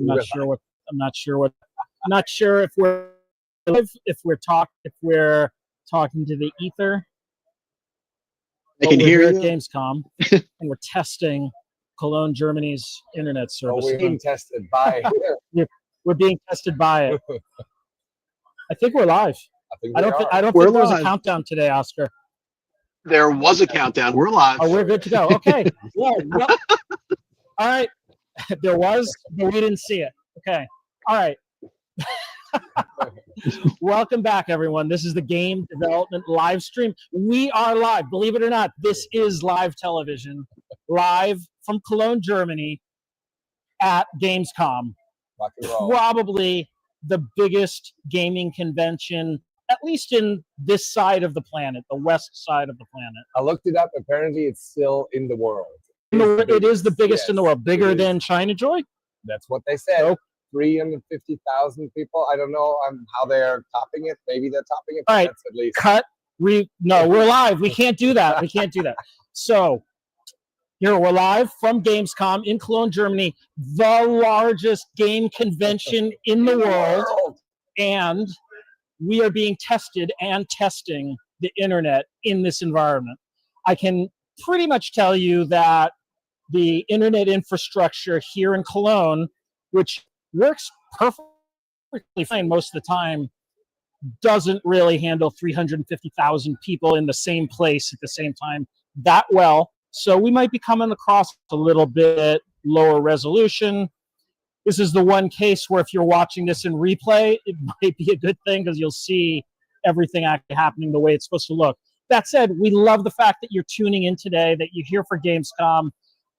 I'm not sure if we're live, if we're talking to the ether. I can hear you at Gamescom, and we're testing Cologne, Germany's internet service. We're being tested by. We're being tested by it. I think we're live. I don't think there was a countdown today, Oscar. There was a countdown. We're live. Oh, we're good to go. Okay. Yeah. Well, all right. There was, but we didn't see it. Okay. All right. Welcome back, everyone. This is the Game Development live stream. We are live. Believe it or not, this is live television, live from Cologne, Germany, at Gamescom. Probably the biggest gaming convention, at least in this side of the planet, the west side of the planet. I looked it up. Apparently, it's still in the world. It is the biggest in the world, bigger than China Joy. That's what they said. 350,000 people. I don't know how they're topping it. Maybe they're topping it. All right, that's at least. No, we're live. We can't do that. So here we're live from Gamescom in Cologne, Germany, the largest game convention in the world, and we are being tested and testing the internet in this environment. I can pretty much tell you that the internet infrastructure here in Cologne, which works perfectly fine most of the time, doesn't really handle 350,000 people in the same place at the same time that well. So we might be coming across a little bit lower resolution. This is the one case where if you're watching this in replay, it might be a good thing because you'll see everything actually happening the way it's supposed to look. That said, we love the fact that you're tuning in today, that you're here for Gamescom.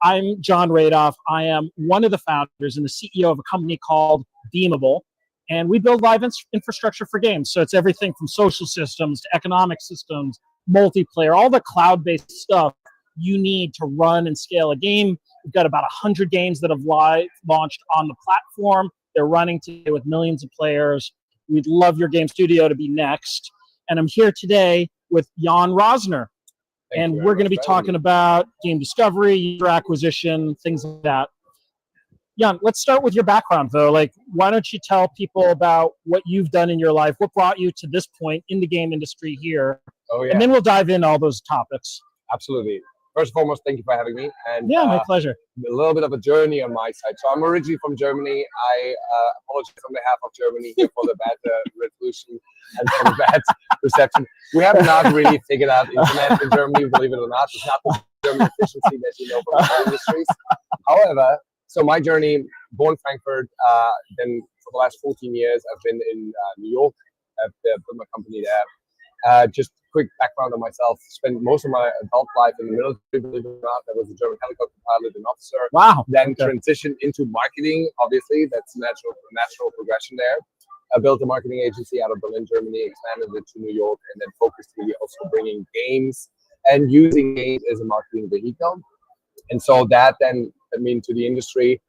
I'm Jon Radoff. I am one of the founders and the CEO of a company called Beamable, and we build live infrastructure for games. So it's everything from social systems to economic systems, multiplayer, all the cloud-based stuff you need to run and scale a game. We've got about 100 games that have launched on the platform. They're running today with millions of players. We'd love your game studio to be next. And I'm here today with Jan Roessner. And we're going to be talking about game discovery, user acquisition, things like that. Jan, let's start with your background, though. Why don't you tell people about what you've done in your life, what brought you to this point in the game industry here? Oh, yeah. And then we'll dive into all those topics. Absolutely. First and foremost, thank you for having me. And yeah, my pleasure. A little bit of a journey on my side. So I'm originally from Germany. I apologize on behalf of Germany here for the bad resolution and for the bad reception. We have not really figured out internet in Germany, believe it or not. It's not the German efficiency that you know from other industries. However, so my journey, born in Frankfurt, then for the last 14 years, I've been in New York. I've built my company there. Just quick background on myself. Spent most of my adult life in the military, believe it or not. I was a German helicopter pilot and officer. Wow. Then transitioned into marketing. Obviously, that's natural progression there. I built a marketing agency out of Berlin, Germany, expanded it to New York, and then focused really also bringing games and using games as a marketing vehicle. And so that then led me into the industry.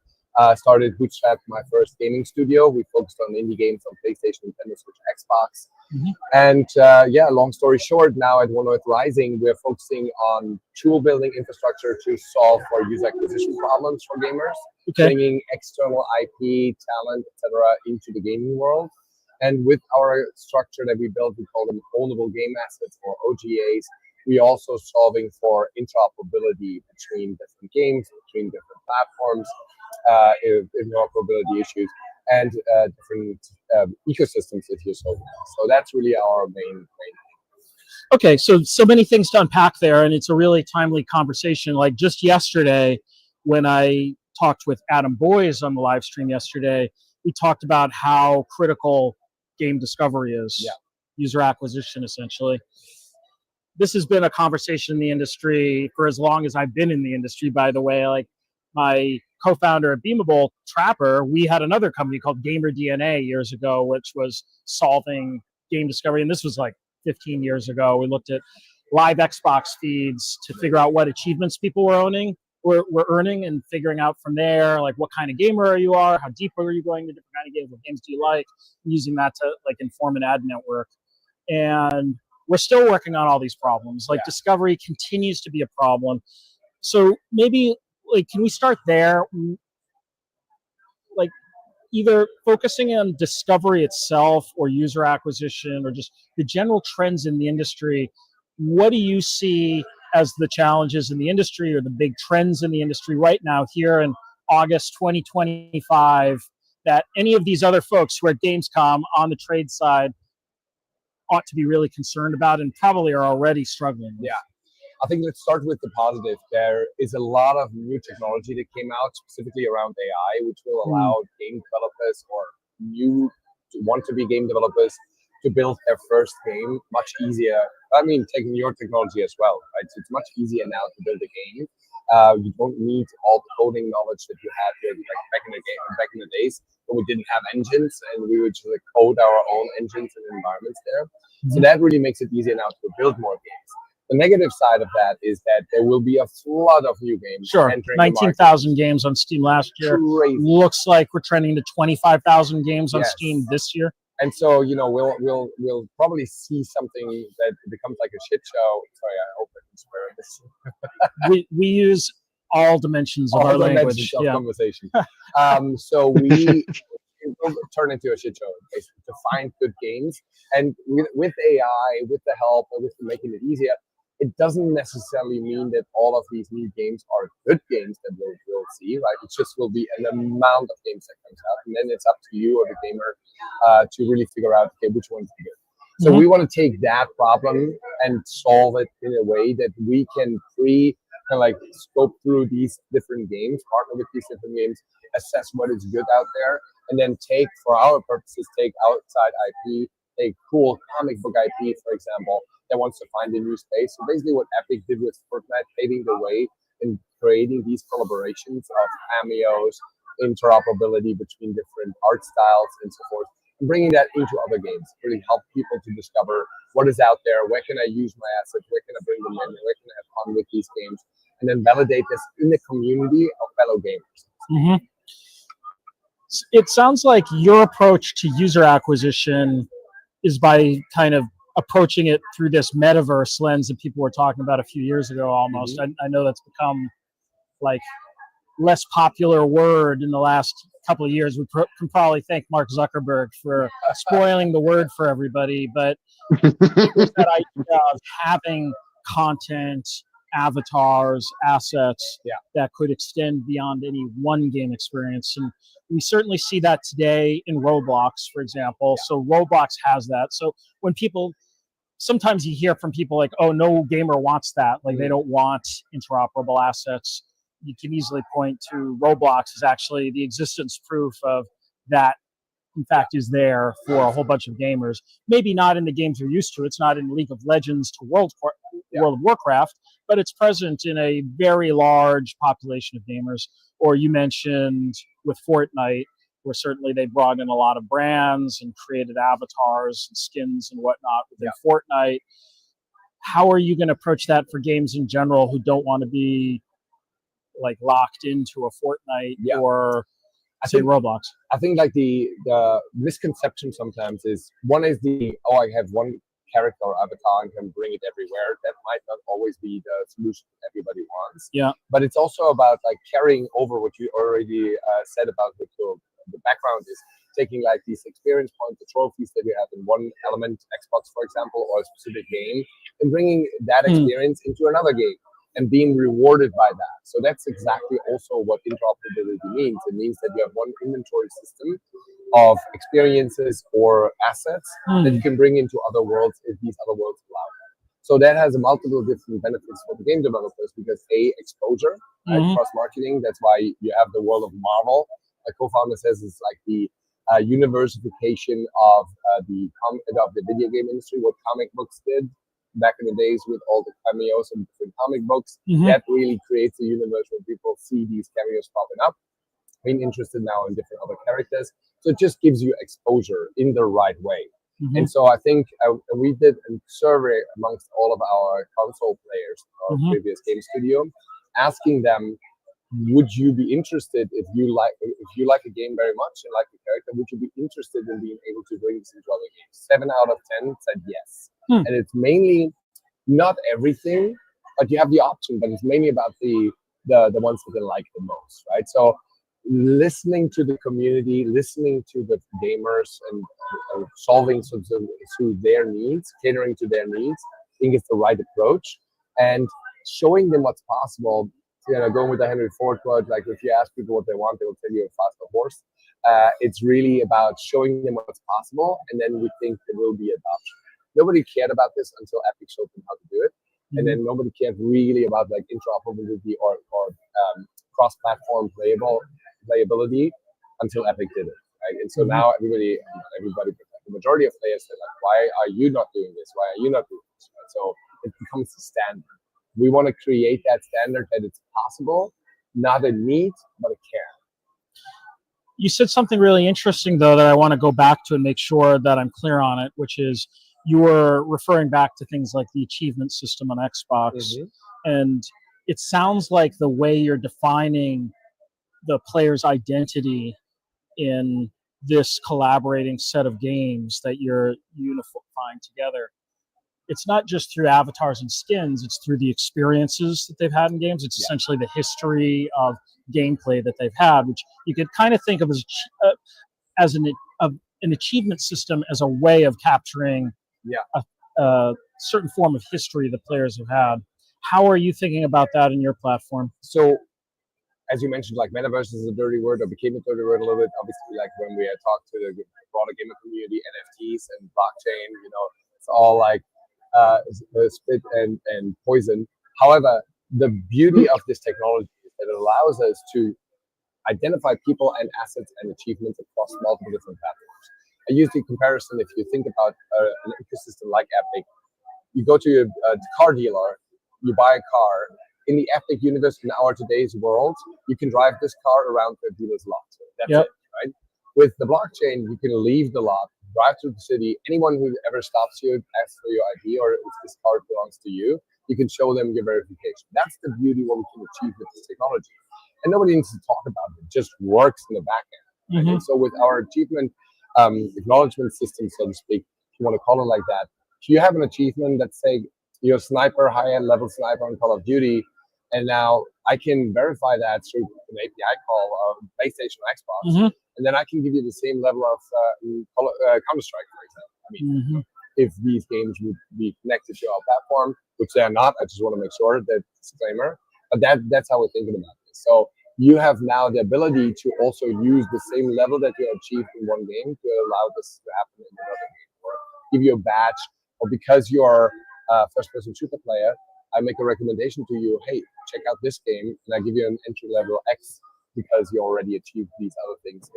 Started bootstrapped my first gaming studio. We focused on indie games on PlayStation, Nintendo Switch, Xbox. Mm-hmm. And long story short, now at One Earth Rising, we're focusing on tool building infrastructure to solve for user acquisition problems for gamers, bringing external IP, talent, etc. into the gaming world. And with our structure that we built, we call them Ownable Game Assets or OGAs. We're also solving for interoperability between different games, between different platforms, interoperability issues, and different ecosystems if you're solving. So that's really our main thing. Okay, so many things to unpack there, and it's a really timely conversation. Like just yesterday, when I talked with Adam Boyes on the live stream yesterday, we talked about how critical game discovery is, user acquisition, essentially. This has been a conversation in the industry for as long as I've been in the industry, by the way. Like my co-founder at Beamable, Trapper, we had another company called Gamer DNA years ago, which was solving game discovery. And this was like 15 years ago. We looked at live Xbox feeds to figure out what achievements people were earning and figuring out from there, like what kind of gamer you are, how deep are you going to different kind of games, what games do you like, using that to like inform an ad network. And we're still working on all these problems. Like discovery continues to be a problem. So maybe like, can we start there? Like either focusing on discovery itself or user acquisition or just the general trends in the industry, what do you see as the challenges in the industry or the big trends in the industry right now here in August 2025 that any of these other folks who are at Gamescom on the trade side ought to be really concerned about and probably are already struggling with? Yeah. I think let's start with the positive. There is a lot of new technology that came out specifically around AI, which will allow game developers or new want to be game developers to build their first game much easier. I mean, taking your technology as well, right? So it's much easier now to build a game. You don't need all the coding knowledge that you had with, like back in the days when we didn't have engines and we would just code our own engines and environments there. So that really makes it easier now to build more games. The negative side of that is that there will be a flood of new games. Sure, entering 19,000 games on Steam last year. Crazy. Looks like we're trending to 25,000 games on Yes. Steam this year. And so, we'll probably see something that becomes like a shit show. Sorry, I hope I can swear on this. We use all dimensions of All our dimensions language. of Yeah. conversation. So we will turn into a shit show basically to find good games. And with AI, with the help, and with making it easier, it doesn't necessarily mean that all of these new games are good games that we'll see, right? It just will be an amount of games that comes out, and then it's up to you or the gamer to really figure out, okay, which one's good. So we want to take that problem and solve it in a way that we can scope through these different games, partner with these different games, assess what is good out there, and then take, for our purposes, take outside IP, take cool comic book IP, for example, that wants to find a new space. So basically what Epic did with Fortnite, paving the way in creating these collaborations of cameos, interoperability between different art styles and so forth, and bringing that into other games, really help people to discover what is out there, where can I use my assets, where can I bring them in, where can I have fun with these games, and then validate this in the community of fellow gamers. It sounds like your approach to user acquisition is by kind of approaching it through this metaverse lens that people were talking about a few years ago almost. I know that's become like less popular word in the last couple of years. We can probably thank Mark Zuckerberg for spoiling the word for everybody, but it was that idea of having content, avatars, assets that could extend beyond any one game experience. And we certainly see that today in Roblox, for example. So Roblox has that. So when people, sometimes you hear from people like, oh, no gamer wants that. Like they don't want interoperable assets. You can easily point to Roblox as actually the existence proof of that, in fact, is there for a whole bunch of gamers. Maybe not in the games you're used to. It's not in League of Legends to World of Warcraft, but it's present in a very large population of gamers. Or you mentioned with Fortnite, where certainly they brought in a lot of brands and created avatars and skins and whatnot within Fortnite. How are you going to approach that for games in general who don't want to be like locked into a Fortnite or say Roblox? I think like the misconception sometimes is I have one character or avatar and can bring it everywhere. That might not always be the solution that everybody wants. Yeah. But it's also about like carrying over what you already said about what the background is, taking like these experience points, the trophies that you have in one element, Xbox, for example, or a specific game, and bringing that experience into another game and being rewarded by that. So that's exactly also what interoperability means. It means that you have one inventory system of experiences or assets that you can bring into other worlds if these other worlds allow that. So that has multiple different benefits for the game developers because exposure, right? Cross-marketing. That's why you have the world of Marvel. A co-founder says it's like the universification of the video game industry, what comic books did back in the days with all the cameos and different comic books. That really creates a universe where people see these cameos popping up, being interested now in different other characters. So it just gives you exposure in the right way. And so I think we did a survey amongst all of our console players, our previous game studio, asking them, would you be interested if you like a game very much and like a character, would you be interested in being able to bring this into other games? 7 out of 10 said yes. And it's mainly not everything, but you have the option, but it's mainly about the ones that they like the most, right? So listening to the community, listening to the gamers, and solving to their needs, catering to their needs, I think it's the right approach. And showing them what's possible, going with the Henry Ford quote, like if you ask people what they want, they will tell you a faster horse. It's really about showing them what's possible, and then we think there will be adoption. Nobody cared about this until Epic showed them how to do it. And then nobody cared really about like interoperability or cross-platform playability until Epic did it, right? And so now everybody, the majority of players say like, why are you not doing this? Why are you not doing this? Right? So it becomes the standard. We want to create that standard that it's possible, not a need, but a care. You said something really interesting, though, that I want to go back to and make sure that I'm clear on it, which is you were referring back to things like the achievement system on Xbox. And it sounds like the way you're defining the player's identity in this collaborating set of games that you're unifying together, it's not just through avatars and skins, it's through the experiences that they've had in games. It's essentially the history of gameplay that they've had, which you could kind of think of as an achievement system as a way of capturing a certain form of history the players have had. How are you thinking about that in your platform? So, as you mentioned, like metaverse is a dirty word, or became a dirty word a little bit. Obviously, like when we had talked to the broader gamer community, NFTs and blockchain, it's all like spit and poison. However, the beauty of this technology is that it allows us to identify people and assets and achievements across multiple different platforms. I use the comparison, if you think about an ecosystem like Epic, you go to a car dealer, you buy a car. In the Epic universe, in our today's world, you can drive this car around the dealer's lot. That's it, right? With the blockchain, you can leave the lot, drive through the city. Anyone who ever stops you, asks for your ID, or if this car belongs to you, you can show them your verification. That's the beauty of what we can achieve with this technology. And nobody needs to talk about it. It just works in the back end. Right? And so with our achievement acknowledgement system, so to speak, if you want to call it like that, if you have an achievement, let's say you're a sniper, high-end level sniper on Call of Duty, and now I can verify that through an API call of PlayStation or Xbox, and then I can give you the same level of Counter-Strike, for example. I mean, if these games would be connected to our platform, which they are not, I just want to make sure that disclaimer. But that's how we're thinking about this. So you have now the ability to also use the same level that you achieved in one game to allow this to happen in another game, or give you a badge, or because you're a first-person shooter player, I make a recommendation to you, hey, check out this game, and I give you an entry level X because you already achieved these other things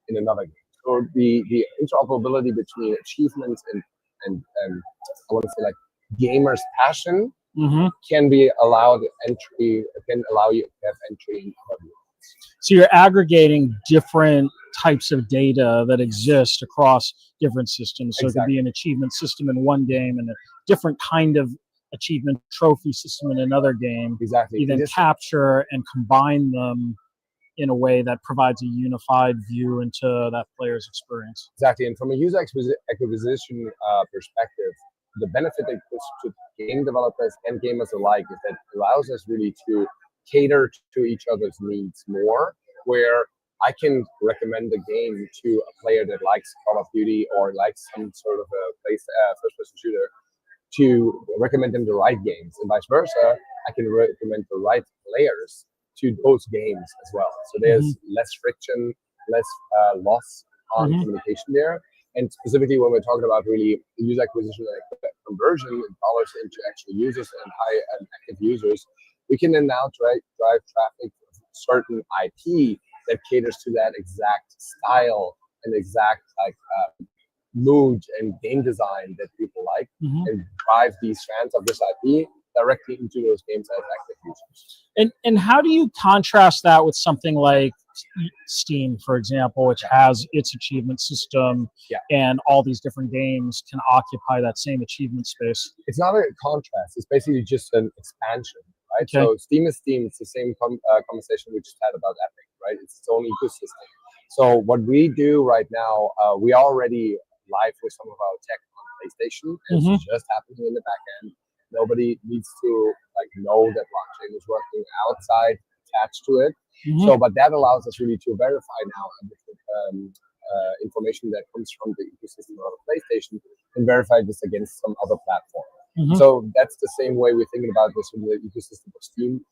in another game. So the interoperability between achievements and I want to say like gamers' passion can be allowed entry, can allow you to have entry in other games. So you're aggregating different types of data that exist across different systems. So it could be an achievement system in one game and a different kind of achievement trophy system in another game. Exactly. You then capture and combine them in a way that provides a unified view into that player's experience. Exactly. And from a user acquisition perspective, the benefit that goes to game developers and gamers alike is that it allows us really to cater to each other's needs more, where I can recommend a game to a player that likes Call of Duty or likes some sort of a first-person shooter, to recommend them the right games, and vice versa. I can recommend the right players to those games as well. So there's less friction, less loss on communication there. And specifically when we're talking about really user acquisition and conversion and dollars into actual users and high and active users, we can then now drive traffic to certain IP that caters to that exact style and exact mood and game design that people like, and drive these fans of this IP directly into those games as active users. And how do you contrast that with something like Steam, for example, which has its achievement system and all these different games can occupy that same achievement space? It's not a contrast. It's basically just an expansion, right? So Steam is Steam. It's the same conversation we just had about Epic, right? It's its own ecosystem. So what we do right now, we are already live with some of our tech on PlayStation. It's just happening in the back end. Nobody needs to know that blockchain is working outside attached to it. So, but that allows us really to verify now information that comes from the ecosystem of PlayStation and verify this against some other platform. So that's the same way we're thinking about this with the ecosystem of Steam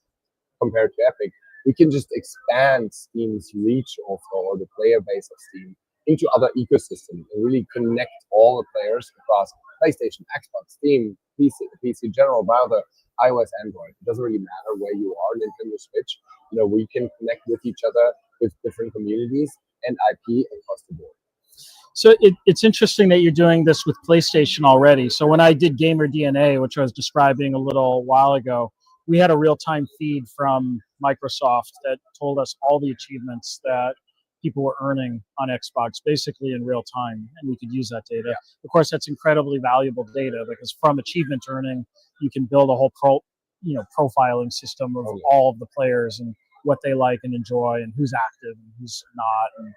compared to Epic. We can just expand Steam's reach also, or the player base of Steam, into other ecosystems and really connect all the players across PlayStation, Xbox, Steam, PC in general, browser, iOS, Android. It doesn't really matter where you are, Nintendo Switch. We can connect with each other with different communities and IP across the board. So it's interesting that you're doing this with PlayStation already. So when I did Gamer DNA, which I was describing a little while ago, we had a real-time feed from Microsoft that told us all the achievements that people were earning on Xbox, basically in real time, and we could use that data. Yeah. Of course, that's incredibly valuable data because from achievement earning, you can build a whole profiling system of all of the players and what they like and enjoy and who's active and who's not. And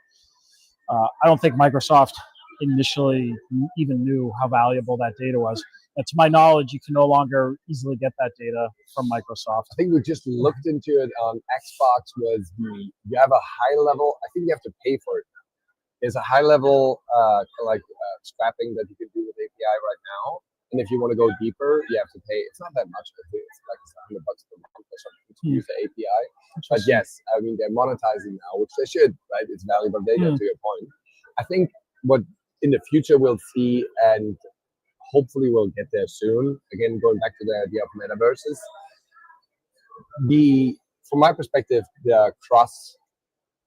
I don't think Microsoft initially even knew how valuable that data was. And to my knowledge, you can no longer easily get that data from Microsoft. I think we just looked into it on Xbox. You have a high level, I think you have to pay for it now. There's a high level scrapping that you can do with API right now. And if you want to go deeper, you have to pay. It's not that much. It's like $100 per month or something to use the API. But yes, I mean, they're monetizing now, which they should, right? It's valuable data to your point. I think what in the future we'll see, and hopefully we'll get there soon, again, going back to the idea of metaverses, from my perspective, the cross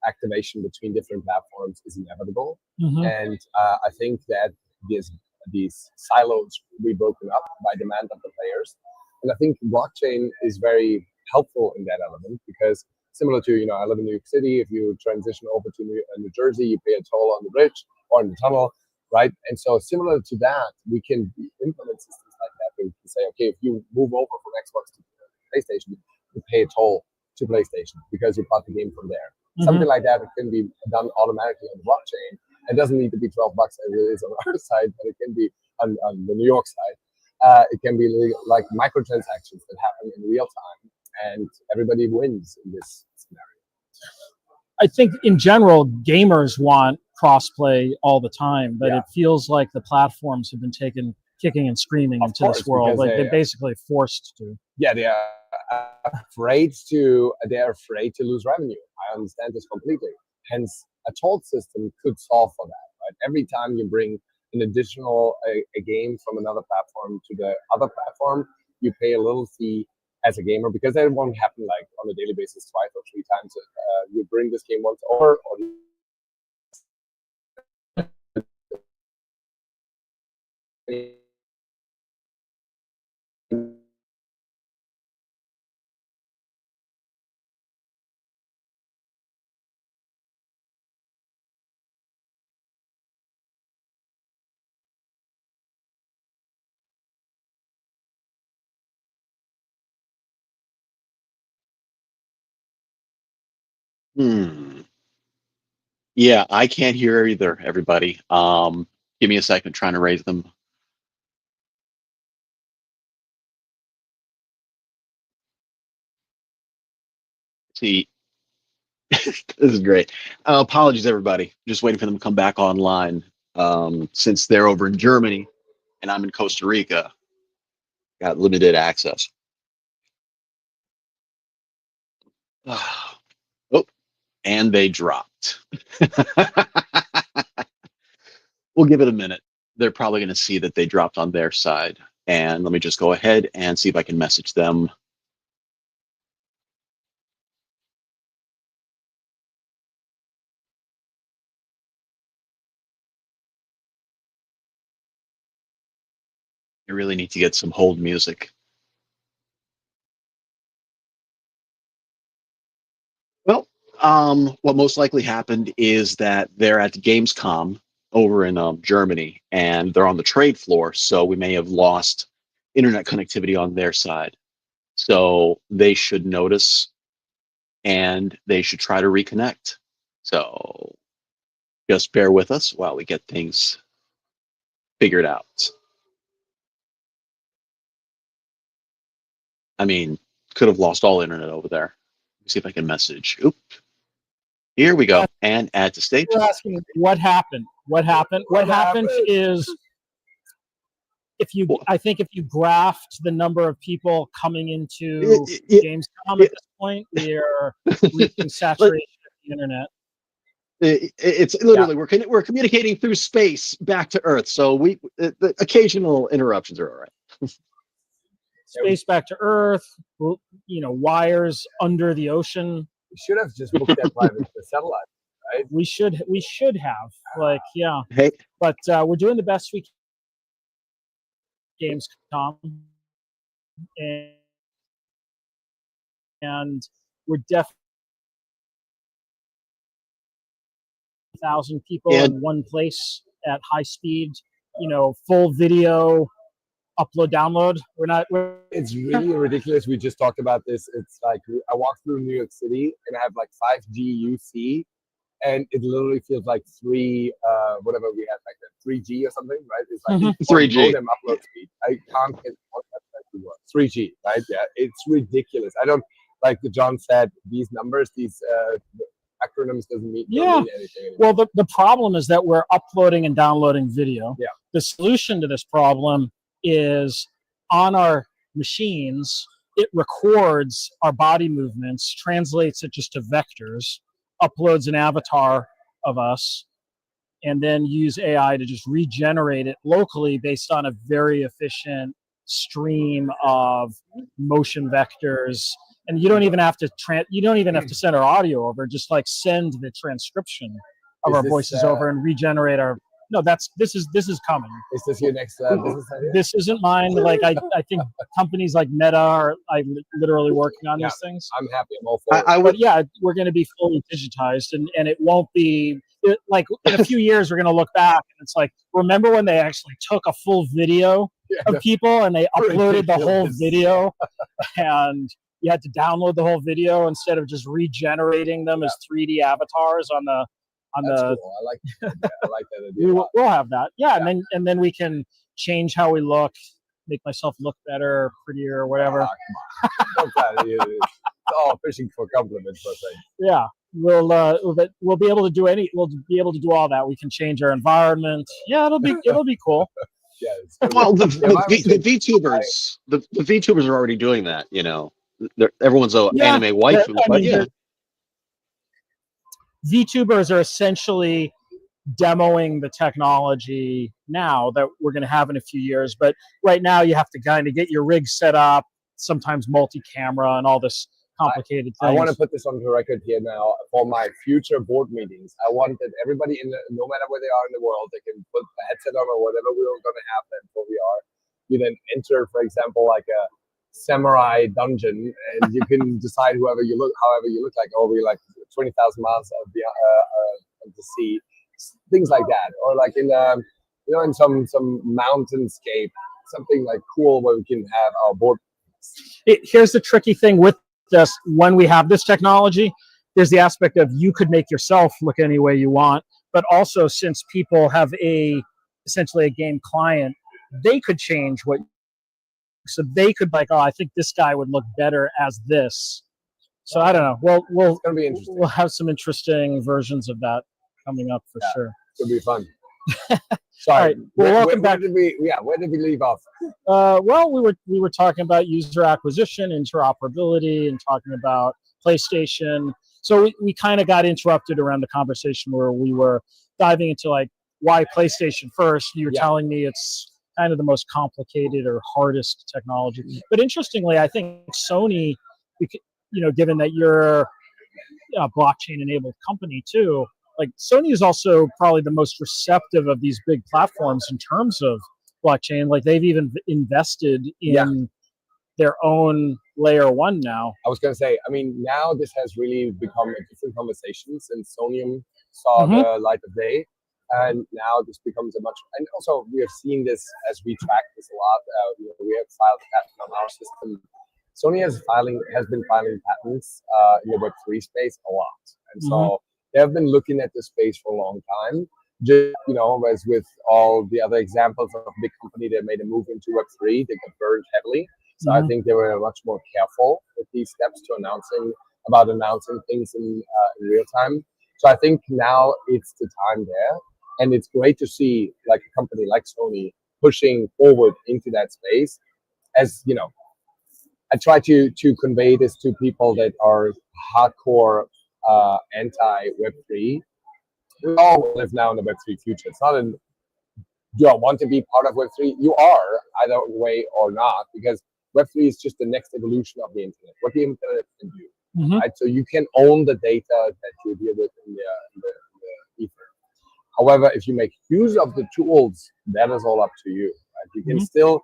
activation between different platforms is inevitable. And I think that these silos will be broken up by demand of the players. And I think blockchain is very helpful in that element because similar to, I live in New York City, if you transition over to New Jersey, you pay a toll on the bridge or in the tunnel, right? And so similar to that, we can implement systems like that where we can say, okay, if you move over from Xbox to PlayStation, you pay a toll to PlayStation because you bought the game from there. Something like that can be done automatically on the blockchain. It doesn't need to be $12 as it is on our side, but it can be on the New York side. It can be like microtransactions that happen in real time, and everybody wins in this scenario. I think in general, gamers want crossplay all the time, but it feels like the platforms have been kicking and screaming into this world. Like they're basically forced to. Yeah, they are afraid to lose revenue. I understand this completely. Hence, a toll system could solve for that. Right? Every time you bring an additional a game from another platform to the other platform, you pay a little fee as a gamer because that won't happen like on a daily basis twice or three times. You bring this game once over, or Yeah, I can't hear either, everybody. Give me a second, trying to raise them. See, this is great. Apologies, everybody. Just waiting for them to come back online. Since they're over in Germany and I'm in Costa Rica, got limited access. Oh, and they dropped. We'll give it a minute. They're probably going to see that they dropped on their side. And let me just go ahead and see if I can message them. I really need to get some hold music. Well, what most likely happened is that they're at Gamescom over in Germany, and they're on the trade floor, so we may have lost internet connectivity on their side. So they should notice, and they should try to reconnect. So just bear with us while we get things figured out. I mean, could have lost all internet over there. Let me see if I can message. Oop, Here we go. And add to stage. You're asking what happened. What happened? What happened is I think if you graphed the number of people coming into Gamescom at this point, we're reaching saturation of the internet. It's literally we're communicating through space back to Earth, so the occasional interruptions are all right. Space back to Earth, wires under the ocean. We should have just booked that private satellite, right? We should have, Hey, but we're doing the best we can. Gamescom, and we're definitely 1,000 people in one place at high speed, full video upload download. It's really ridiculous. We just talked about this. It's like I walk through New York City and I have like 5G UC, and it literally feels like whatever we had back then, 3G or something, right? It's like 3G modem upload speed. I can't get what that was. 3G, right? Yeah, it's ridiculous. I don't like John said. These numbers, these acronyms doesn't mean anything anymore. Well, the problem is that we're uploading and downloading video. Yeah. The solution to this problem is on our machines, it records our body movements, translates it just to vectors, uploads an avatar of us, and then use AI to just regenerate it locally based on a very efficient stream of motion vectors. And you don't even have to send our audio over. Just like send the transcription of our voices over and regenerate our. No, this is coming. Is this your next business idea? This isn't mine. Like I think companies like Meta are literally working on these things. I'm happy. I'm all for it. But yeah, we're going to be fully digitized, and it won't be like in a few years we're going to look back and it's like, remember when they actually took a full video of people and they uploaded the whole video, and you had to download the whole video instead of just regenerating them as 3D avatars on the. That's cool. I like that idea. We'll have that. Yeah, and then we can change how we look, make myself look better, prettier, whatever. It's all fishing for compliments, I think. Yeah, we'll be able to do all that. We can change our environment. Yeah, it'll be cool. Yeah. Well, the VTubers, the VTubers are already doing that. Everyone's anime wife, but yeah. VTubers are essentially demoing the technology now that we're going to have in a few years. But right now you have to kind of get your rig set up, sometimes multi-camera and all this complicated things. I want to put this on the record here now for my future board meetings. I want that everybody, no matter where they are in the world, they can put a headset on or whatever we're going to have then for VR. You then enter, for example, like a samurai dungeon, and you can decide however you look like, over like 20,000 miles of the sea, things like that, or like in in some mountainscape, something like cool where we can have our board. Here's the tricky thing with this: when we have this technology, there's the aspect of you could make yourself look any way you want, but also since people have essentially a game client, they could change what. So they could I think this guy would look better as this. So I don't know. It's gonna be interesting. We'll have some interesting versions of that coming up for sure. It's gonna be fun. Sorry. Right. Well, welcome back. Where did we leave off? Well, we were talking about user acquisition, interoperability, and talking about PlayStation. So we kind of got interrupted around the conversation where we were diving into like why PlayStation first. You were telling me it's kind of the most complicated or hardest technology. But interestingly, I think Sony, given that you're a blockchain-enabled company too, like Sony is also probably the most receptive of these big platforms in terms of blockchain. Like they've even invested in their own layer one now. I was going to say, now this has really become a different conversation since Sonium saw the light of day. And now this becomes and also we have seen this as we track this a lot. We have filed a patent on our system. Sony has been filing patents in the Web3 space a lot. And so they have been looking at this space for a long time. Just, as with all the other examples of a big company that made a move into Web3, they got burned heavily. So I think they were much more careful with these steps to announcing things in real time. So I think now it's the time there, and it's great to see like a company like Sony pushing forward into that space. As you know, I try to convey this to people that are hardcore anti Web3. We all live now in the Web3 future. It's not an do I want to be part of Web3? You are either way or not, because Web3 is just the next evolution of the internet. What the internet can do, right? So you can own the data that you deal with in the ether. However, if you make use of the tools, that is all up to you. Right? You can still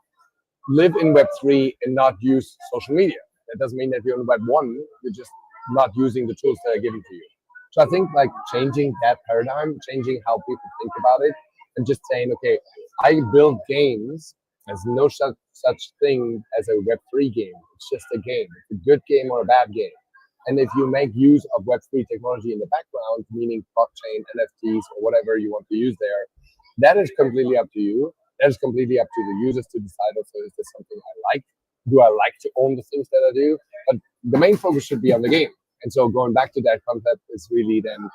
live in Web3 and not use social media. That doesn't mean that you're in Web1. You're just not using the tools that are given to you. So I think like changing that paradigm, changing how people think about it, and just saying, okay, I build games. There's no such thing as a Web3 game. It's just a game. It's a good game or a bad game. And if you make use of Web3 technology in the background, meaning blockchain, NFTs, or whatever you want to use there, that is completely up to you. That is completely up to the users to decide also, is this something I like? Do I like to own the things that I do? But the main focus should be on the game. And so going back to that concept is really then,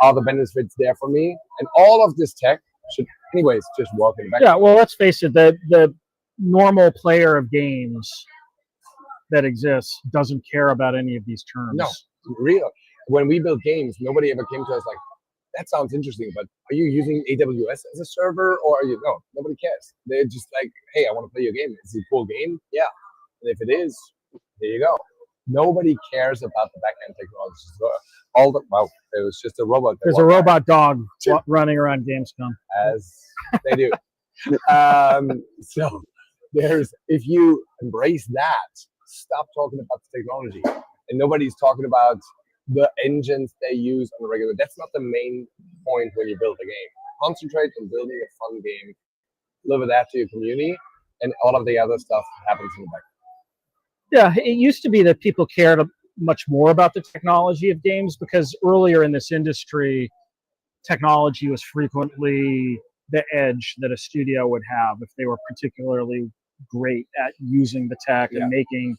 are the benefits there for me? And all of this tech should anyways just work in the background. Yeah, well, let's face it, the normal player of games that exists doesn't care about any of these terms. No, real. When we build games, nobody ever came to us like, that sounds interesting, but are you using AWS as a server, or are you? No, nobody cares. They're just like, hey, I want to play your game. Is it a cool game? Yeah. And if it is, there you go. Nobody cares about the backend technology. So there was just a robot. There's a robot dog running around Gamescom, as they do. So if you embrace that, stop talking about the technology, and nobody's talking about the engines they use on a regular. That's not the main point when you build a game. Concentrate on building a fun game, deliver that to your community, and all of the other stuff happens in the background. Yeah, it used to be that people cared much more about the technology of games, because earlier in this industry, technology was frequently the edge that a studio would have if they were particularly great at using the tech and making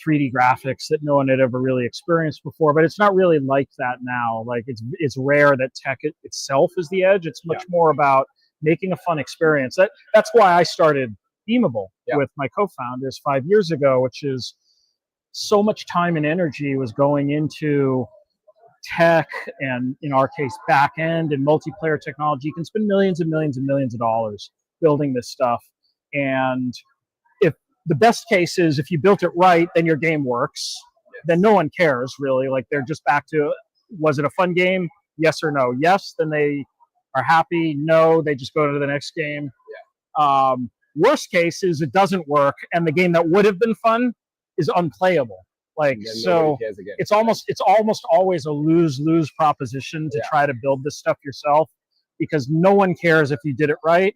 3D graphics that no one had ever really experienced before. But it's not really like that now. Like it's rare that tech itself is the edge. It's much more about making a fun experience. That's why I started Beamable with my co-founders 5 years ago, which is so much time and energy was going into tech and, in our case, back end and multiplayer technology. You can spend millions and millions and millions of dollars building this stuff. And if the best case is if you built it right, then your game works, then no one cares really. Like they're just back to, was it a fun game? Yes or no? Yes, then they are happy. No, they just go to the next game. Worst case is it doesn't work, and the game that would have been fun is unplayable. Like so, it's almost always a lose-lose proposition to try to build this stuff yourself, because no one cares if you did it right,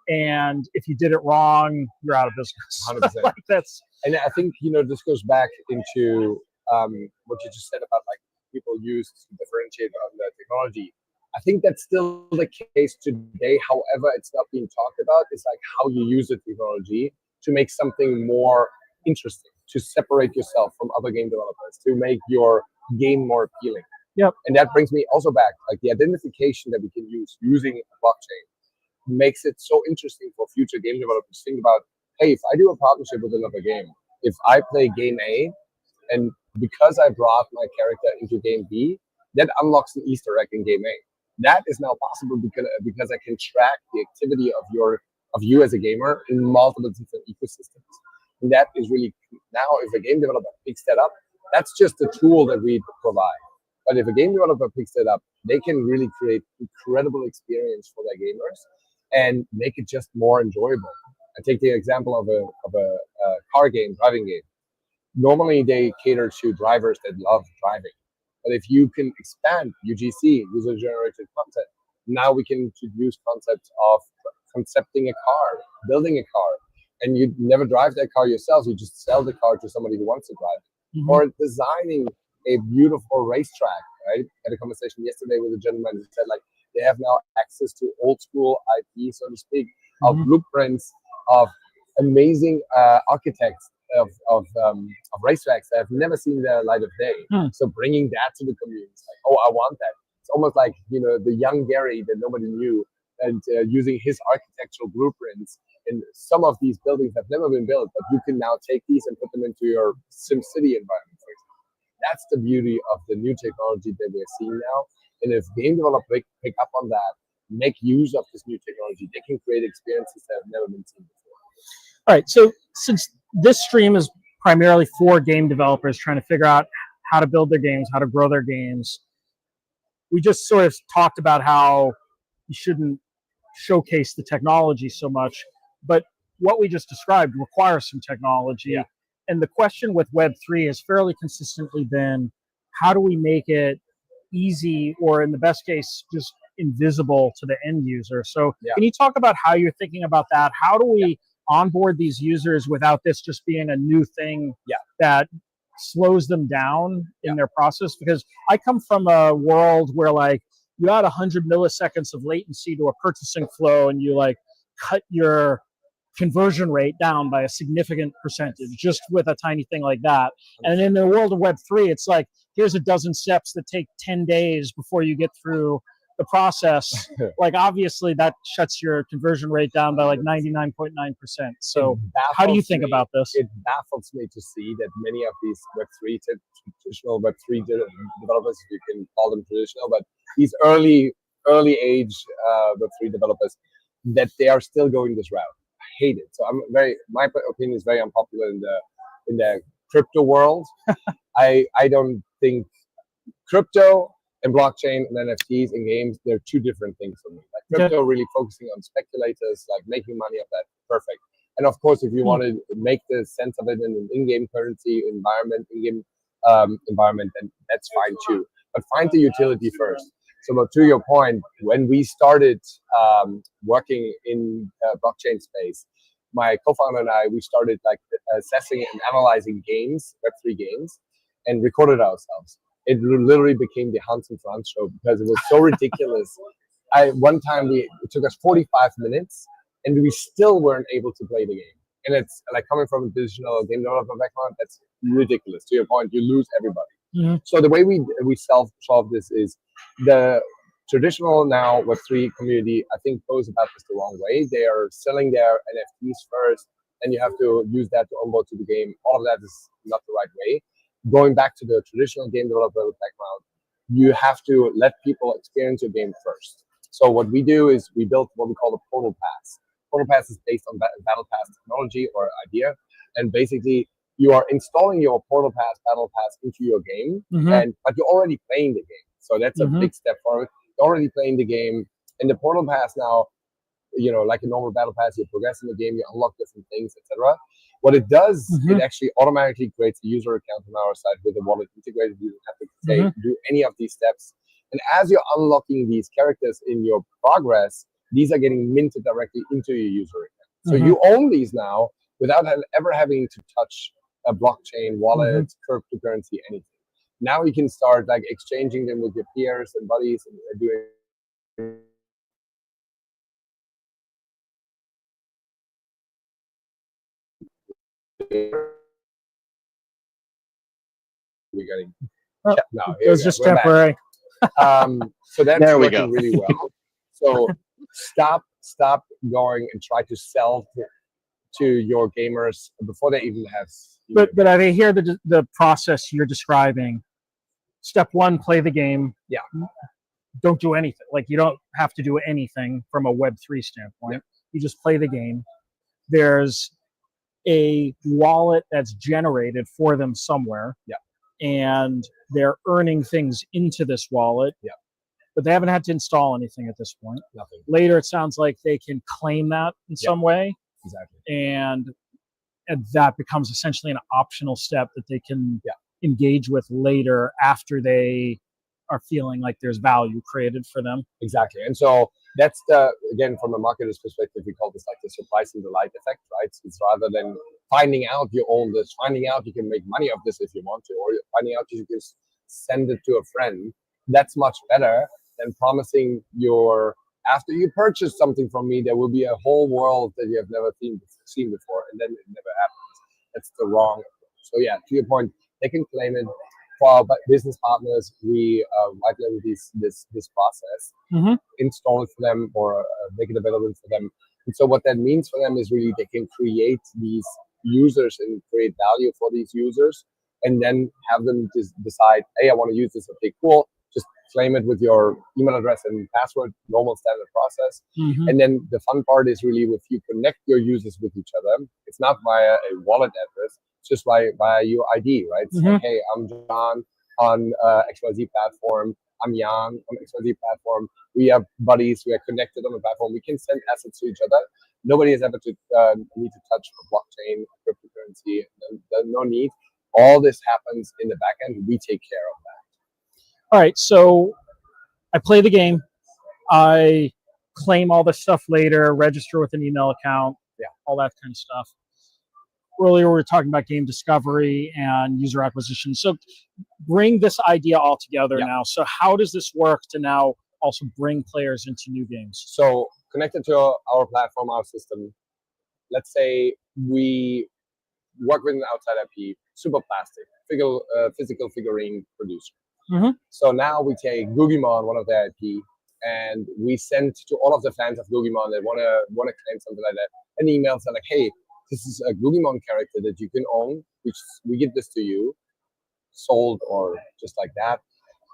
and if you did it wrong, you're out of business. 100%. Like that's. And I think this goes back into what you just said about like people use to differentiate on the technology. I think that's still the case today. However, it's not being talked about. It's like how you use the technology to make something more interesting, to separate yourself from other game developers, to make your game more appealing. Yep. And that brings me also back, like the identification that we can use using blockchain makes it so interesting for future game developers. Think about, hey, if I do a partnership with another game, if I play game A, and because I brought my character into game B, that unlocks an Easter egg in game A. That is now possible because I can track the activity of you as a gamer in multiple different ecosystems. And that is really, now if a game developer picks that up, that's just a tool that we provide. But if a game developer picks that up, they can really create incredible experience for their gamers and make it just more enjoyable. I take the example of a car game, driving game. Normally they cater to drivers that love driving. But if you can expand UGC, user-generated content, now we can introduce concepts of concepting a car, building a car, and you never drive that car yourself. You just sell the car to somebody who wants to drive it. Or designing a beautiful racetrack, right? I had a conversation yesterday with a gentleman who said, like, they have now access to old school IP, so to speak, of blueprints of amazing architects racetracks that have never seen the light of day. So bringing that to the community, it's like, oh, I want that. It's almost like, you know, the young Gary that nobody knew, and using his architectural blueprints. And some of these buildings have never been built, but you can now take these and put them into your SimCity environment, for example. That's the beauty of the new technology that we're seeing now. And if game developers pick up on that, make use of this new technology, they can create experiences that have never been seen before. All right, so since this stream is primarily for game developers trying to figure out how to build their games, how to grow their games, we just sort of talked about how you shouldn't showcase the technology so much, but what we just described requires some technology. Yeah. And the question with Web3 has fairly consistently been, how do we make it easy, or in the best case, just invisible to the end user? So can you talk about how you're thinking about that? How do we onboard these users without this just being a new thing that slows them down in their process? Because I come from a world where like you had 100 milliseconds of latency to a purchasing flow, and you like cut your conversion rate down by a significant percentage just with a tiny thing like that. And in the world of Web3, it's like, here's a dozen steps that take 10 days before you get through the process. Like, obviously that shuts your conversion rate down by like 99.9%. So how do you think about this? It baffles me to see that many of these Web3, traditional Web3 developers, if you can call them traditional, but these early age Web3 developers, that they are still going this route. I hate it. So my opinion is very unpopular in the crypto world. I don't think crypto and blockchain and NFTs and games, they're two different things for me. Like crypto really focusing on speculators, like making money off that, perfect. And of course, if you want to make the sense of it in an in-game currency environment, environment, then that's fine too. But find the utility first. So to your point, when we started working in blockchain space, my co-founder and I, we started like assessing and analyzing games, Web3 games, and recorded ourselves. It literally became the Hans and Franz show because it was so ridiculous. One time it took us 45 minutes and we still weren't able to play the game. And it's like, coming from a traditional game developer background, that's ridiculous. To your point, you lose everybody. So the way we solve this is the traditional now Web3 community, I think, goes about this the wrong way. They are selling their NFTs first, and you have to use that to onboard to the game. All of that is not the right way. Going back to the traditional game developer background, you have to let people experience your game first. So what we do is we built what we call the Portal Pass. Portal Pass is based on Battle Pass technology or idea, and basically you are installing your Portal Pass, Battle Pass into your game, but you're already playing the game. So that's a big step forward. You're already playing the game, and the Portal Pass now, you know, like a normal Battle Pass, you progress in the game, you unlock different things, etc. What it does, it actually automatically creates a user account on our side with a wallet integrated. You don't have to do any of these steps. And as you're unlocking these characters in your progress, these are getting minted directly into your user account. So you own these now without ever having to touch a blockchain, wallet, cryptocurrency, anything. Now you can start like exchanging them with your peers and buddies and doing. We're getting now. It was just temporary. So that's there we working go. really well. So stop going and try to sell to your gamers before they even have. But I hear the process you're describing. Step one, play the game. Yeah. Don't do anything. Like, you don't have to do anything from a Web3 standpoint. Yeah. You just play the game. There's a wallet that's generated for them somewhere. Yeah. And they're earning things into this wallet. Yeah. But they haven't had to install anything at this point. Nothing. Later, it sounds like they can claim that in some way. Exactly. And that becomes essentially an optional step that they can engage with later after they are feeling like there's value created for them. Exactly. And so that's again, from a marketer's perspective, we call this like the surprise and delight effect, right? It's rather than finding out you own this, finding out you can make money off this if you want to, or finding out you can send it to a friend. That's much better than promising after you purchase something from me, there will be a whole world that you have never seen before, and then it never happens. That's the wrong approach. So yeah, to your point, they can claim it. For our business partners, we white label this process, install it for them, or make it available for them. And so what that means for them is really they can create these users and create value for these users, and then have them just decide, hey, I want to use this. Okay, cool. Just claim it with your email address and password, normal standard process. And then the fun part is really if you connect your users with each other, it's not via a wallet address, it's just via your ID, right? So like, hey, I'm John on XYZ platform. I'm Jan on XYZ platform. We are buddies. We are connected on the platform. We can send assets to each other. Nobody has ever need to touch a blockchain, cryptocurrency. There's no need. All this happens in the back end. We take care of that. All right, so I play the game. I claim all this stuff later, register with an email account, all that kind of stuff. Earlier, we were talking about game discovery and user acquisition. So bring this idea all together now. So how does this work to now also bring players into new games? So connected to our platform, our system, let's say we work with an outside IP, Super Plastic, physical figurine producer. So now we take Googimon, one of their IP, and we send to all of the fans of Googimon that want to claim something like that an email saying like, hey, this is a Googimon character that you can own, which we give this to you, sold or just like that.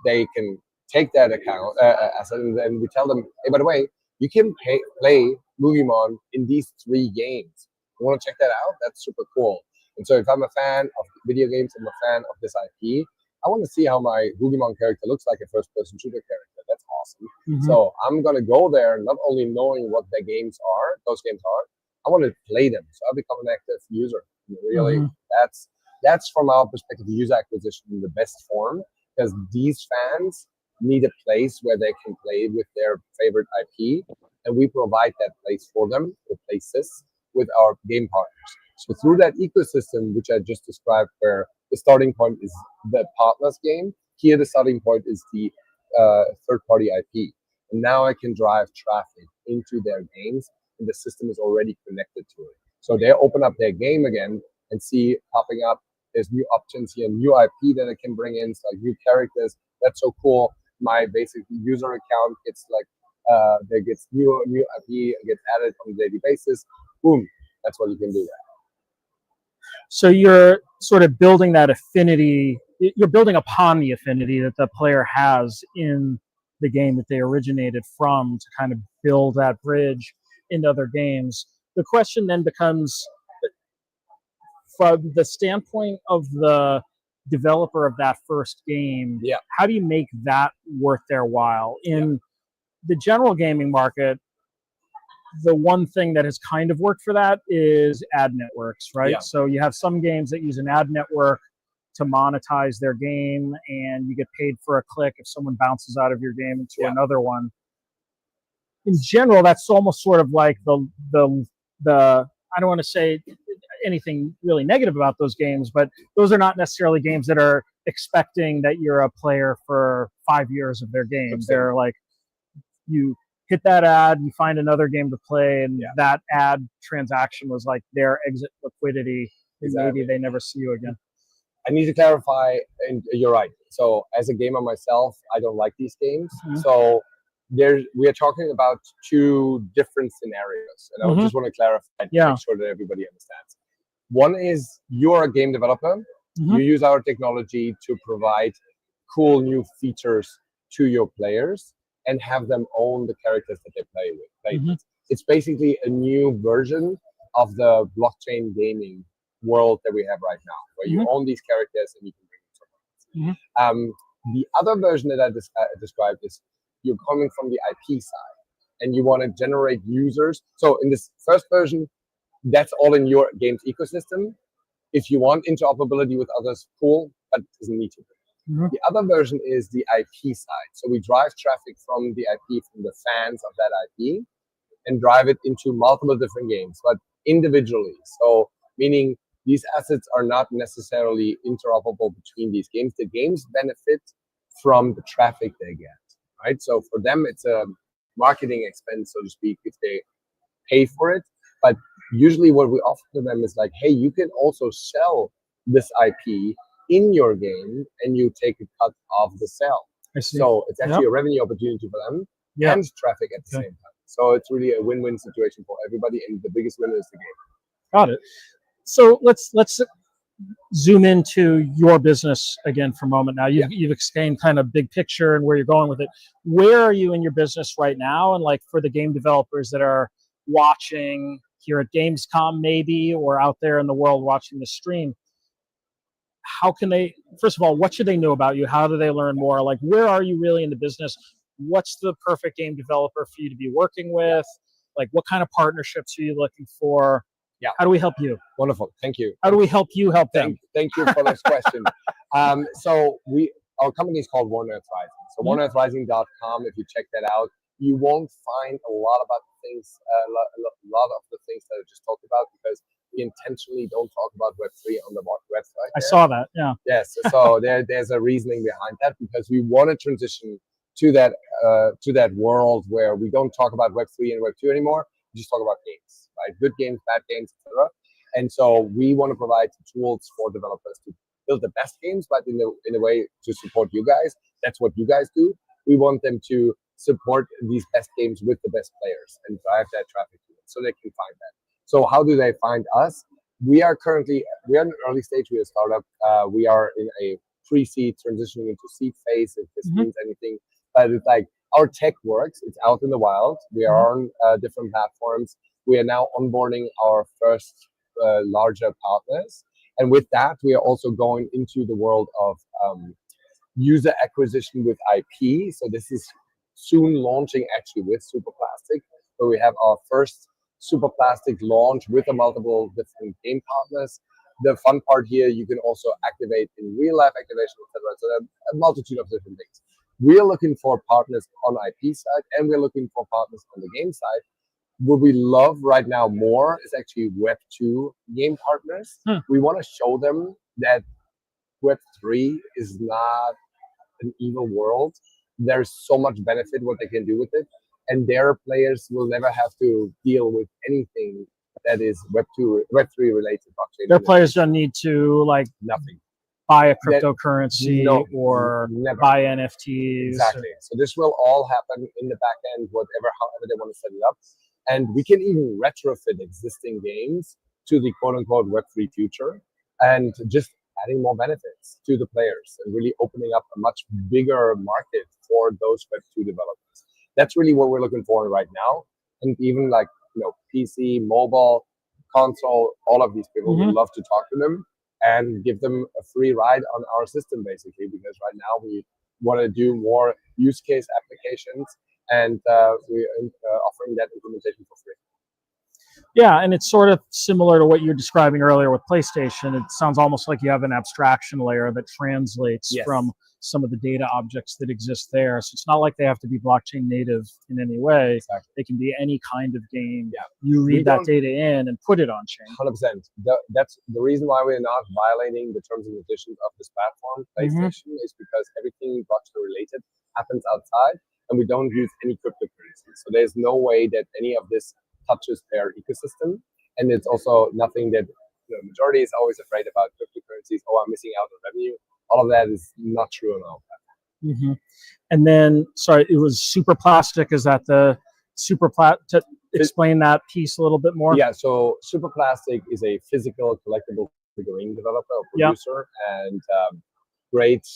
They can take that account asset, and then we tell them, hey, by the way, you can play Googimon in these 3 games. You want to check that out? That's super cool. And so if I'm a fan of video games, I'm a fan of this IP, I want to see how my Googimon character looks like a first-person shooter character. That's awesome. So I'm going to go there not only knowing what those games are, I want to play them. So I become an active user. Really, that's from our perspective, user acquisition in the best form, because these fans need a place where they can play with their favorite IP, and we provide that place for them, or places, with our game partners. So through that ecosystem, which I just described, where the starting point is the partner's game, here the starting point is the third-party IP. And now I can drive traffic into their games, and the system is already connected to it. So they open up their game again and see popping up, there's new options here, new IP that I can bring in, so like new characters. That's so cool. My basic user account gets there gets new IP, gets added on a daily basis. Boom, that's what you can do there. So you're sort of building that affinity, you're building upon the affinity that the player has in the game that they originated from to kind of build that bridge into other games. The question then becomes, from the standpoint of the developer of that first game, how do you make that worth their while? In the general gaming market, the one thing that has kind of worked for that is ad networks, right? So you have some games that use an ad network to monetize their game, and you get paid for a click if someone bounces out of your game into another one. In general, that's almost sort of like the I don't want to say anything really negative about those games, but those are not necessarily games that are expecting that you're a player for 5 years of their game. They're like, you hit that ad, you find another game to play, and that ad transaction was like their exit liquidity. Maybe they never see you again. I need to clarify, and you're right. So as a gamer myself, I don't like these games. So we are talking about 2 different scenarios, and I just want to clarify to make sure that everybody understands. One is you're a game developer. You use our technology to provide cool new features to your players and have them own the characters that they play with. It's basically a new version of the blockchain gaming world that we have right now, where you own these characters and you can bring them somewhere. The other version that I described is you're coming from the IP side and you want to generate users. So in this first version, that's all in your game's ecosystem. If you want interoperability with others, cool, but it doesn't need to be. The other version is the IP side. So we drive traffic from the IP, from the fans of that IP, and drive it into multiple different games, but individually. So meaning these assets are not necessarily interoperable between these games. The games benefit from the traffic they get, right? So for them, it's a marketing expense, so to speak, if they pay for it. But usually what we offer to them is like, hey, you can also sell this IP in your game, and you take a cut of the sale. I see. So it's actually a revenue opportunity for them and traffic at the same time. So it's really a win-win situation for everybody, and the biggest winner is the game. Got it. So let's zoom into your business again for a moment. Now you've explained kind of big picture and where you're going with it. Where are you in your business right now? And like for the game developers that are watching here at Gamescom maybe, or out there in the world watching the stream, how can they, first of all, what should they know about you? How do they learn more? Like, where are you really in the business? What's the perfect game developer for you to be working with? Like, what kind of partnerships are you looking for? Yeah. How do we help you? Wonderful. Thank you. How do we help you help them? Thank you for this question. So our company is called One Earth Rising. So oneearthrising.com, if you check that out, you won't find a lot about things, a lot of the things that I just talked about, because we intentionally don't talk about Web3 on the website. I saw that, yeah. Yes, so there's a reasoning behind that, because we want to transition to that world where we don't talk about Web3 and Web2 anymore. We just talk about games, right? Good games, bad games, etc. And so we want to provide tools for developers to build the best games, but in a way to support you guys. That's what you guys do. We want them to support these best games with the best players and drive that traffic to them so they can find that. So how do they find us? We are in an early stage. We're a startup. We are in a pre-seed, transitioning into seed phase, if this means anything. But it's like, our tech works. It's out in the wild. We are on different platforms. We are now onboarding our first larger partners. And with that, we are also going into the world of user acquisition with IP. So this is soon launching actually with Superplastic, where we have our first Superplastic launch with multiple different game partners. The fun part here, you can also activate in real life activation, etc. So there are a multitude of different things. We're looking for partners on IP side, and we're looking for partners on the game side. What we love right now more is actually Web2 game partners. We want to show them that Web3 is not an evil world. There's so much benefit what they can do with it, and their players will never have to deal with anything that is Web3 related. Their players don't need to nothing. Buy a cryptocurrency or never. Buy NFTs. Exactly. So this will all happen in the back end, however they want to set it up. And we can even retrofit existing games to the quote-unquote Web3 future, and just adding more benefits to the players and really opening up a much bigger market for those Web2 developers. That's really what we're looking for right now. And even PC, mobile, console, all of these people, would love to talk to them and give them a free ride on our system, basically, because right now we want to do more use case applications, and we're offering that implementation for free. Yeah, and it's sort of similar to what you're describing earlier with PlayStation. It sounds almost like you have an abstraction layer that translates from some of the data objects that exist there. So it's not like they have to be blockchain native in any way. Exactly. They can be any kind of game. Yeah. You read that data in and put it on chain. 100%. That's the reason why we're not violating the terms and conditions of this platform, PlayStation, is because everything blockchain related happens outside, and we don't use any cryptocurrency. So there's no way that any of this touches their ecosystem. And it's also nothing that the majority is always afraid about cryptocurrencies. Oh, I'm missing out on revenue. All of that is not true on our platform. And then, sorry, it was Superplastic. Is that the to explain that piece a little bit more? Yeah, so Superplastic is a physical collectible figurine developer or producer, and great,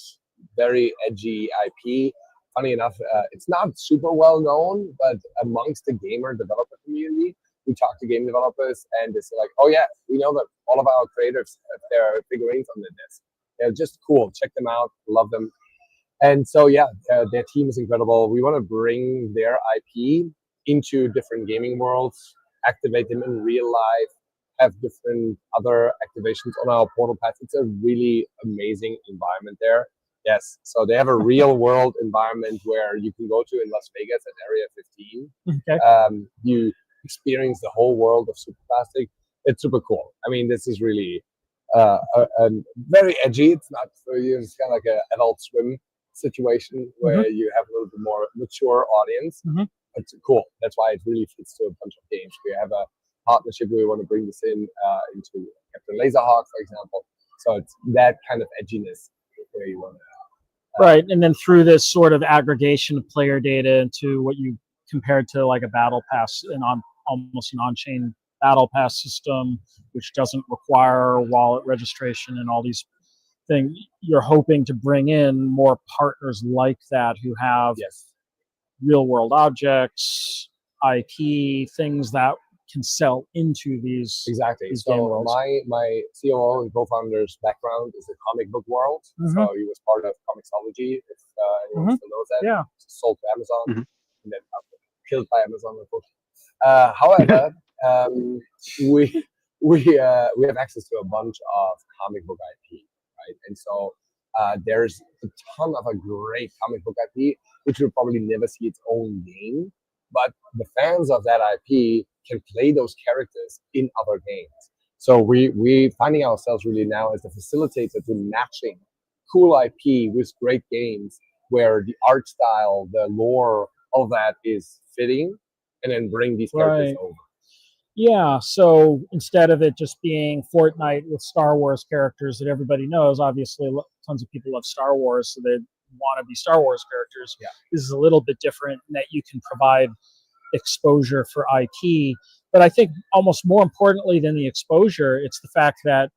very edgy IP. Funny enough, it's not super well known, but amongst the gamer developer community, we talk to game developers, and it's like, oh yeah, we know that all of our creators have their figurines on their desk. They're just cool. Check them out. Love them. And so, yeah, their team is incredible. We want to bring their IP into different gaming worlds, activate them in real life, have different other activations on our portal paths. It's a really amazing environment there. Yes, so they have a real world environment where you can go to in Las Vegas at Area 15. You experience the whole world of Superplastic. It's super cool. I mean, this is really very edgy. It's not for you. It's kind of like an Adult Swim situation where you have a little bit more mature audience. It's cool. That's why it really fits to a bunch of games. We have a partnership. We want to bring this into Captain Laserhawk, for example. So it's that kind of edginess where you want to. Right, and then through this sort of aggregation of player data into what you compared to like a battle pass, almost an on-chain battle pass system, which doesn't require wallet registration and all these things. You're hoping to bring in more partners like that who have real-world objects, IP, things that can sell into these. Exactly. These game So worlds. my COO and co-founder's background is the comic book world. So he was part of Comixology, if anyone still knows that. Yeah. Sold to Amazon and then killed by Amazon, unfortunately. However, we have access to a bunch of comic book IP, right? And so there's a ton of a great comic book IP, which will probably never see its own game, but the fans of that IP can play those characters in other games. So we finding ourselves really now as the facilitator to matching cool IP with great games where the art style, the lore, all that is fitting, and then bring these characters over. Yeah, so instead of it just being Fortnite with Star Wars characters that everybody knows, obviously tons of people love Star Wars, so they want to be Star Wars characters. Yeah. This is a little bit different in that you can provide exposure for IP. But I think almost more importantly than the exposure, it's the fact that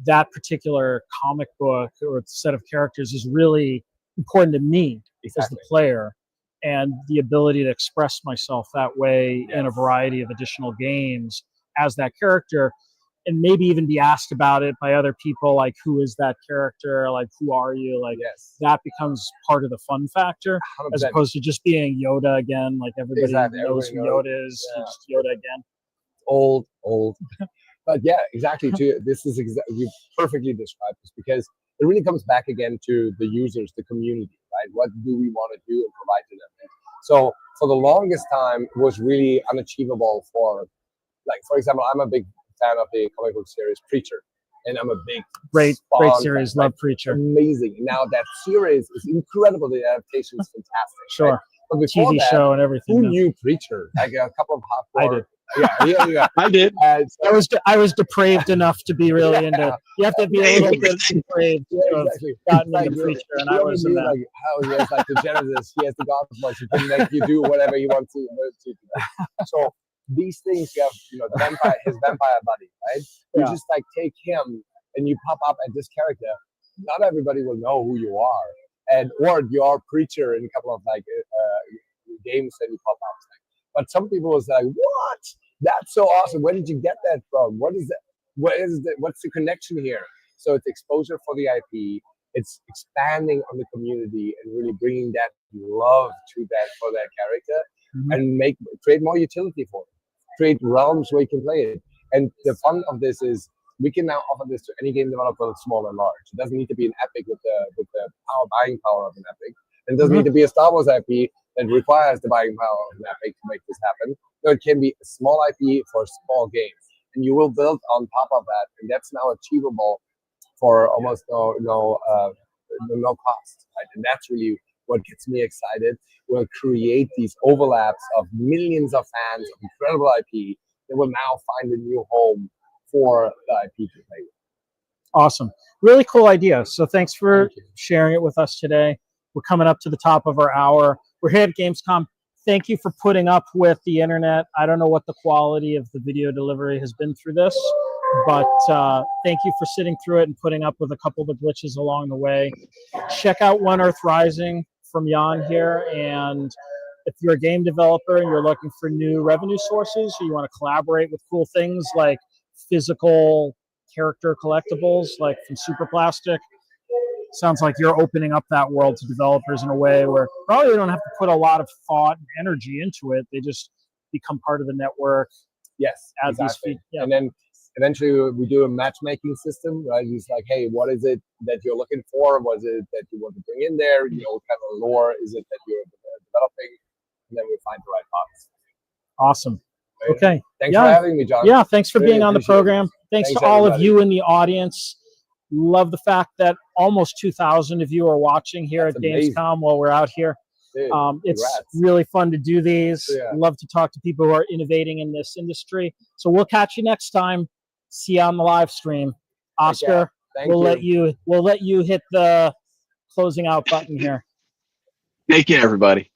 that particular comic book or set of characters is really important to me as the player, and the ability to express myself that way in a variety of additional games as that character, and maybe even be asked about it by other people, like, who is that character? Like, who are you? Like, that becomes part of the fun factor, 100%. as opposed to just being Yoda again. Like, everybody knows who Yoda is. Just Yoda again. Old. But yeah, exactly. This is you perfectly described this, because it really comes back again to the users, the community, right? What do we want to do and provide to them? So for the longest time, it was really unachievable for, like, for example, I'm a big fan of the comic book series Preacher, and I'm a big great series. Love Preacher. Amazing. Now that series is incredible. The adaptation is fantastic. Sure. Right? But before TV that, show and everything. Who knew Preacher? Like a couple of hardcore. I did. Yeah. I did. I was depraved enough to be really into. You have to be a little bit depraved to have gotten into Preacher, and I was in that. Like how he has like the Genesis, he has the God voice. He can make you do whatever you want to. So these things, you have, the his vampire buddy, right? You just like take him and you pop up at this character. Not everybody will know who you are, or your Preacher in a couple of like games that you pop up. But some people was like, "What? That's so awesome! Where did you get that from? What is that? What's the connection here?" So it's exposure for the IP. It's expanding on the community and really bringing that love to that for that character, and create more utility for it. Create realms where you can play it. And the fun of this is we can now offer this to any game developer, small and large. It doesn't need to be an Epic with the buying power of an Epic. It doesn't need to be a Star Wars IP that requires the buying power of an Epic to make this happen. So it can be a small IP for small games, and you will build on top of that, and that's now achievable for almost no cost. Right? And that's really what gets me excited. We'll create these overlaps of millions of fans of incredible IP that will now find a new home for the IP to play with. Awesome. Really cool idea. So thanks for sharing it with us today. We're coming up to the top of our hour. We're here at Gamescom. Thank you for putting up with the internet. I don't know what the quality of the video delivery has been through this, but thank you for sitting through it and putting up with a couple of the glitches along the way. Check out One Earth Rising from Jan here, and if you're a game developer and you're looking for new revenue sources, or you want to collaborate with cool things like physical character collectibles like from Super Plastic, sounds like you're opening up that world to developers in a way where probably they don't have to put a lot of thought and energy into it. They just become part of the network. Yes, exactly. And then eventually we do a matchmaking system, right? It's like, hey, what is it that you're looking for? What is it that you want to bring in there? What kind of lore is it that you're developing? And then we find the right parts. Awesome. Right? Okay. Thanks for having me, John. Yeah, thanks for being on the program. Thanks to all of you in the audience. Love the fact that almost 2,000 of you are watching here at Gamescom while we're out here. Dude, It's congrats. really fun to do these. Yeah. Love to talk to people who are innovating in this industry. So we'll catch you next time. See you on the live stream. Oscar, Thank we'll you. let you hit the closing out button here. Take care, everybody.